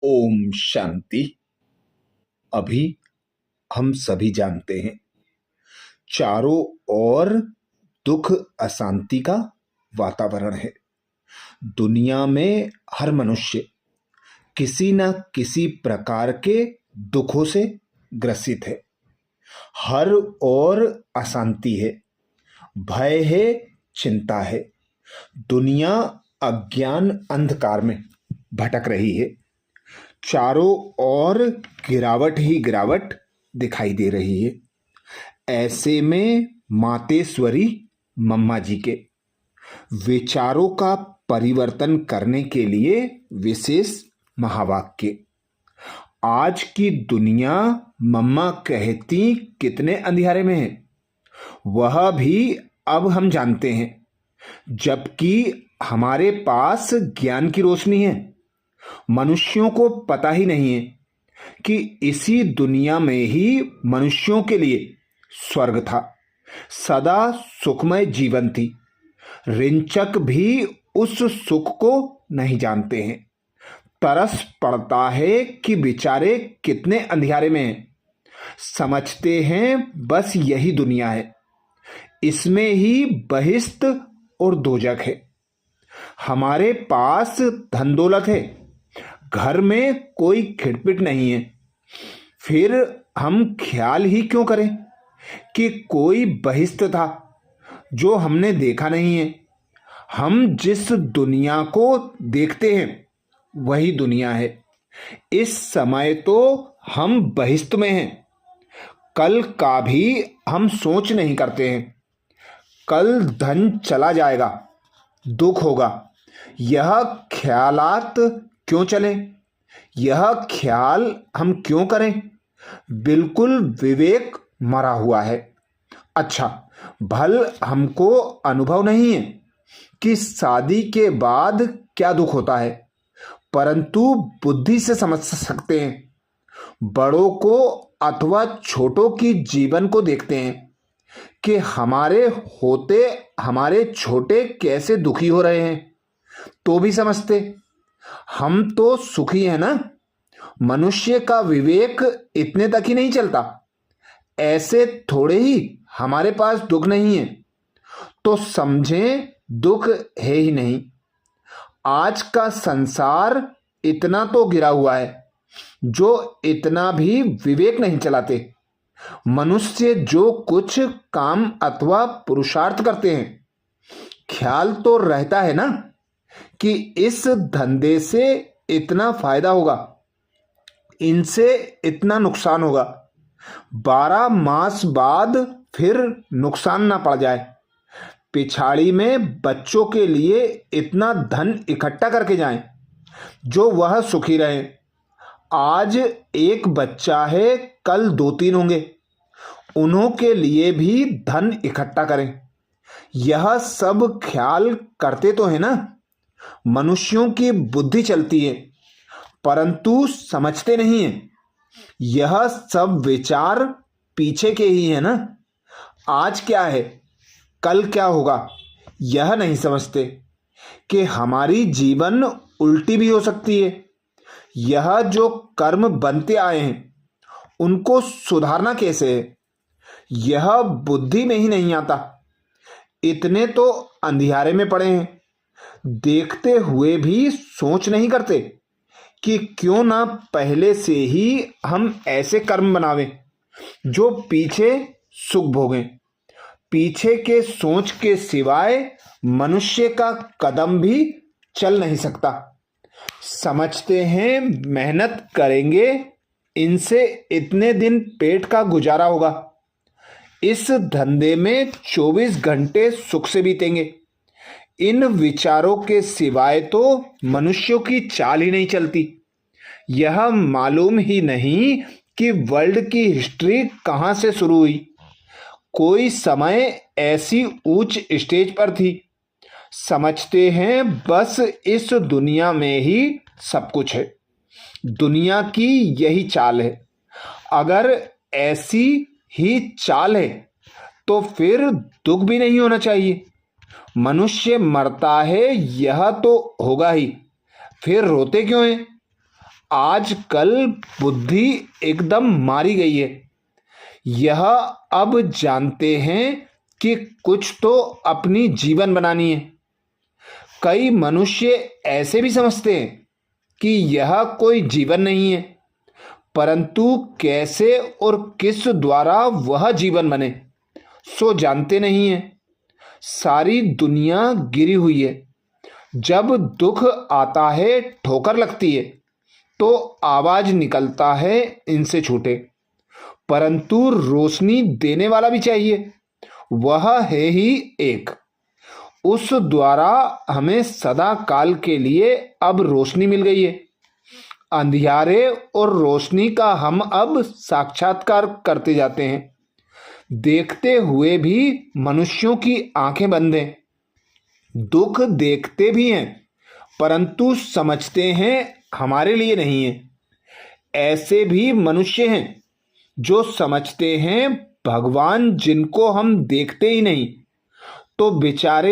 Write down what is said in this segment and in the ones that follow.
ओम शांति। अभी हम सभी जानते हैं चारों ओर दुख अशांति का वातावरण है। दुनिया में हर मनुष्य किसी न किसी प्रकार के दुखों से ग्रसित है। हर ओर अशांति है, भय है, चिंता है। दुनिया अज्ञान अंधकार में भटक रही है। चारों ओर गिरावट ही गिरावट दिखाई दे रही है। ऐसे में मातेश्वरी मम्मा जी के विचारों का परिवर्तन करने के लिए विशेष महावाक्य। आज की दुनिया मम्मा कहती कितने अंधियारे में है, वह भी अब हम जानते हैं, जबकि हमारे पास ज्ञान की रोशनी है। मनुष्यों को पता ही नहीं है कि इसी दुनिया में ही मनुष्यों के लिए स्वर्ग था। सदा सुखमय जीवन थी। रिंचक भी उस सुख को नहीं जानते हैं। तरस पड़ता है कि बेचारे कितने अंधियारे में हैं। समझते हैं बस यही दुनिया है, इसमें ही बहिश्त और दोजख है। हमारे पास धन दौलत है, घर में कोई खिटपिट नहीं है, फिर हम ख्याल ही क्यों करें कि कोई बहिश्त था जो हमने देखा नहीं है। हम जिस दुनिया को देखते हैं वही दुनिया है। इस समय तो हम बहिश्त में हैं। कल का भी हम सोच नहीं करते हैं। कल धन चला जाएगा, दुख होगा, यह ख्यालात क्यों चले, यह ख्याल हम क्यों करें। बिल्कुल विवेक मरा हुआ है। अच्छा, भल हमको अनुभव नहीं है कि शादी के बाद क्या दुख होता है, परंतु बुद्धि से समझ सकते हैं। बड़ों को अथवा छोटों की जीवन को देखते हैं कि हमारे होते हमारे छोटे कैसे दुखी हो रहे हैं, तो भी समझते हम तो सुखी हैं ना। मनुष्य का विवेक इतने तक ही नहीं चलता। ऐसे थोड़े ही हमारे पास दुख नहीं है तो समझें दुख है ही नहीं। आज का संसार इतना तो गिरा हुआ है जो इतना भी विवेक नहीं चलाते। मनुष्य जो कुछ काम अथवा पुरुषार्थ करते हैं, ख्याल तो रहता है ना कि इस धंधे से इतना फायदा होगा, इनसे इतना नुकसान होगा, 12 मास बाद फिर नुकसान ना पड़ जाए। पिछाड़ी में बच्चों के लिए इतना धन इकट्ठा करके जाएं जो वह सुखी रहे। आज एक बच्चा है, कल 2-3 होंगे, उन्हों के लिए भी धन इकट्ठा करें। यह सब ख्याल करते तो है ना। मनुष्यों की बुद्धि चलती है परंतु समझते नहीं है। यह सब विचार पीछे के ही है ना। आज क्या है, कल क्या होगा, यह नहीं समझते कि हमारी जीवन उल्टी भी हो सकती है। यह जो कर्म बनते आए हैं उनको सुधारना कैसे है, यह बुद्धि में ही नहीं आता। इतने तो अंधियारे में पड़े हैं, देखते हुए भी सोच नहीं करते कि क्यों ना पहले से ही हम ऐसे कर्म बनावें जो पीछे सुख भोगें। पीछे के सोच के सिवाय मनुष्य का कदम भी चल नहीं सकता। समझते हैं मेहनत करेंगे, इनसे इतने दिन पेट का गुजारा होगा। इस धंधे में 24 घंटे सुख से बीतेंगे। इन विचारों के सिवाय तो मनुष्यों की चाल ही नहीं चलती। यह मालूम ही नहीं कि वर्ल्ड की हिस्ट्री कहाँ से शुरू हुई। कोई समय ऐसी ऊंच स्टेज पर थी। समझते हैं बस इस दुनिया में ही सब कुछ है। दुनिया की यही चाल है। अगर ऐसी ही चाल है तो फिर दुख भी नहीं होना चाहिए। मनुष्य मरता है यह तो होगा ही, फिर रोते क्यों हैं। आजकल बुद्धि एकदम मारी गई है। यह अब जानते हैं कि कुछ तो अपनी जीवन बनानी है। कई मनुष्य ऐसे भी समझते हैं कि यह कोई जीवन नहीं है, परंतु कैसे और किस द्वारा वह जीवन बने सो जानते नहीं है। सारी दुनिया गिरी हुई है। जब दुख आता है, ठोकर लगती है, तो आवाज निकलता है इनसे छूटे, परंतु रोशनी देने वाला भी चाहिए। वह है ही एक। उस द्वारा हमें सदा काल के लिए अब रोशनी मिल गई है। अंधियारे और रोशनी का हम अब साक्षात्कार करते जाते हैं। देखते हुए भी मनुष्यों की आंखें बंद हैं। दुख देखते भी हैं, परंतु समझते हैं हमारे लिए नहीं है। ऐसे भी मनुष्य हैं जो समझते हैं भगवान जिनको हम देखते ही नहीं, तो विचार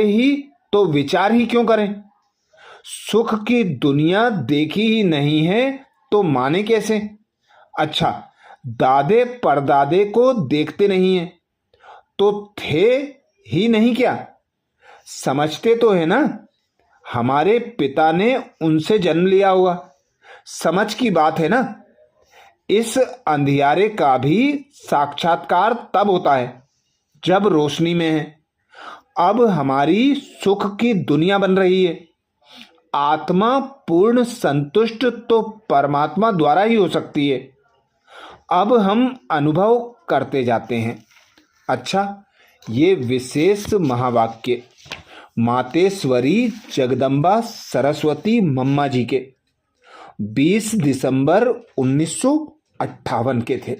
ही क्यों करें। सुख की दुनिया देखी ही नहीं है तो माने कैसे। अच्छा, दादे परदादे को देखते नहीं है तो थे ही नहीं क्या। समझते तो है ना, हमारे पिता ने उनसे जन्म लिया होगा। समझ की बात है ना। इस अंधियारे का भी साक्षात्कार तब होता है जब रोशनी में है। अब हमारी सुख की दुनिया बन रही है। आत्मा पूर्ण संतुष्ट तो परमात्मा द्वारा ही हो सकती है। अब हम अनुभव करते जाते हैं। अच्छा, ये विशेष महावाक्य मातेश्वरी जगदम्बा सरस्वती मम्मा जी के 20 दिसंबर 1958 के थे।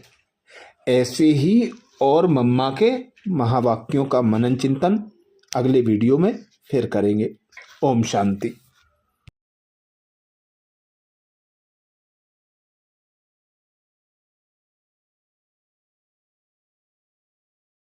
ऐसे ही और मम्मा के महावाक्यों का मनन चिंतन अगले वीडियो में फिर करेंगे। ओम शांति।